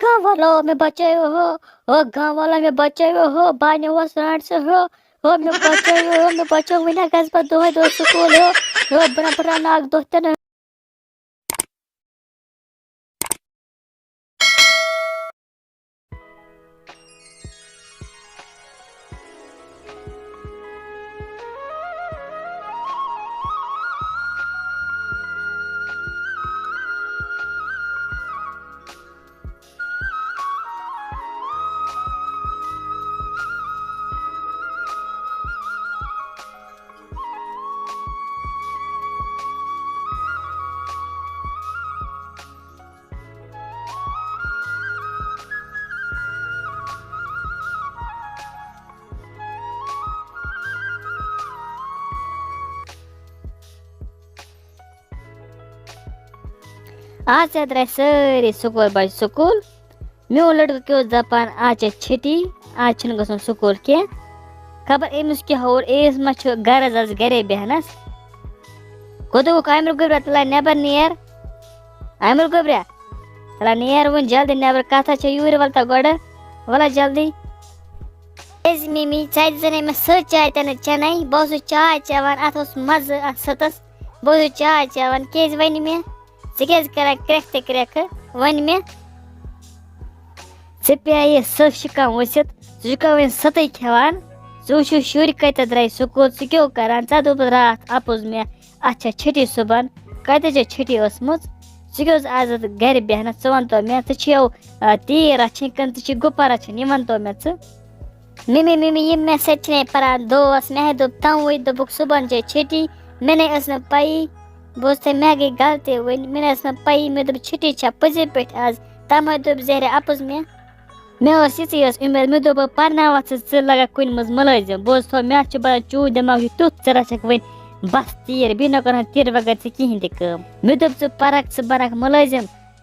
गाँव वालों में बचायो हो गाँव वालों में बचायो हो बाने वो सरांड से हो में बचायो हो में बचाओ विना गस पर दो स्कूल हो बड़ा बड़ा नाग दोस्त ने आज से तरह सारे स्कूल बज स्कूल मो लड़का क्यों दपान आज छुट्टी आज छन गसन स्कूल के खबर एमस के होर एस मछ गरज आज गरे बेहनस कोदो कामर गोब्रा तला नेबर नियर आमर गोब्रा तला नियर वन जल्दी नेबर कथा छ यूर वलता गोड वला जल्दी एस मिमी चाय जने में स चाय तने चनाई बहुत चाय चावन अथोस मज सतस बहुत चाय चावन केज वनी में सिकेज करा क्रैक क्रैक वन में सिपिया ये सब शिका वसित जुका वन सतई खेवान जोशु शुर कत द्राय स्कूल सिक्यो करान चादो रात आपुज में अच्छा छुट्टी सुबन कत जे छुट्टी असमुज सिक्योज आज घर बेहना चवन तो में तछियो तीर छिकन तछि गुपारा छ निमन तो में मिमी ये मैं सेट ने परा दोस मैं दो ताऊ वे दो बुक सुबन जे छुट्टी मैंने असने पाई बोस्ते मैगी गलते हुए मैंने असने पाई में दो छुट्टी छ पजे पेट आज तम दो जहरे आपुज में मैं ओसी यस उमेर में दो परना वस लगा कुन मज मलज बोस तो मैं छ बा चू दिमाग तो चरा छक वन बस तीर बिना कर तीर वगर से किहिं दे कम मैं दो परक से बरक मलज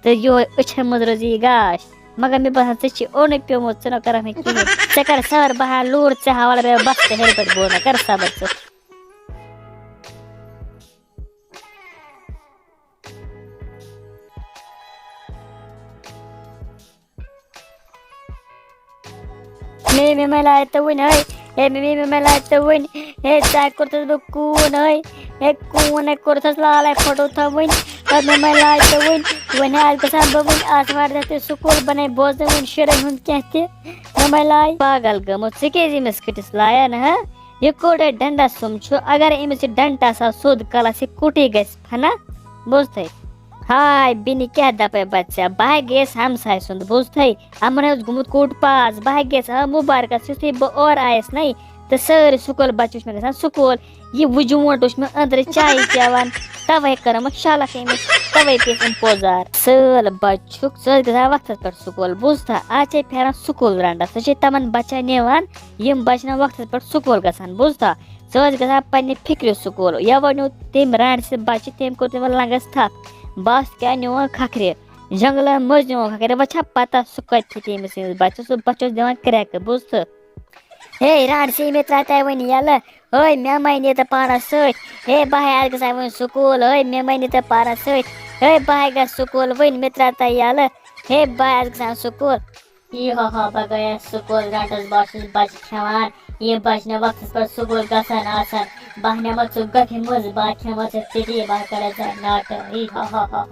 तो यो अछ मज रजी गाश मगर मैं बस छ ओने पे मो चना कर में कि चकर सर बहा लूर चावल बे बस हेर पर बोना कर सब मे मला तो वन है मे मला तो वन है चाय करतस ब कून है कून करतस लाल फोटो था वन और मे मला तो वन आज का सब वन आसमार देते स्कूल बने बोझ वन शरण हुन कहते मे मला पागल गमो सिकेजी मस्किटस लाया ना ये कोडे डंडा सुमछो अगर इमे से डंडा सा सोद कला से कुटी गस फना बोझते हाय बिनी क्या दपे बच्चा बाय गेस हम साय सुंद बुझथै हमने गुमुत कोट पास बाय गेस मुबारक से और आयस नहीं तो सर स्कूल बच्चों में गसान स्कूल ये वजुमोट में अंदर चाय चावन तवे करम शाला के में तवे पे इंपोजार सल बच्चुक सर गजा वक्त पर स्कूल बुझता आचे फेरा स्कूल रंडा सचे तमन बच्चा नेवान यम बचना वक्त पर स्कूल गसान बुझता सज गजा पन्ने फिक्र स्कूल या वनु तेम रांड से बच्चे तेम को तेम लगस था बस क्या न्यू खखरे जंगल मज न्यू खखरे बच्चा पता सुकत थी में से बच्चों देवान क्रैक बुझत हे राड से में त्राता वनी याला ओय मैं मायने त पारा सट हे बाहे आज का वन स्कूल ओय मैं मायने त पारा सट हे बाहे का स्कूल वन में त्राता याला हे बाहे आज का स्कूल ये हा बगया स्कूल राटस बासिस बच खवान ये बचने वक्त पर स्कूल गसन आसन बहने मत सुगत हिमज बात मत तेरी बात करे नाट ई हा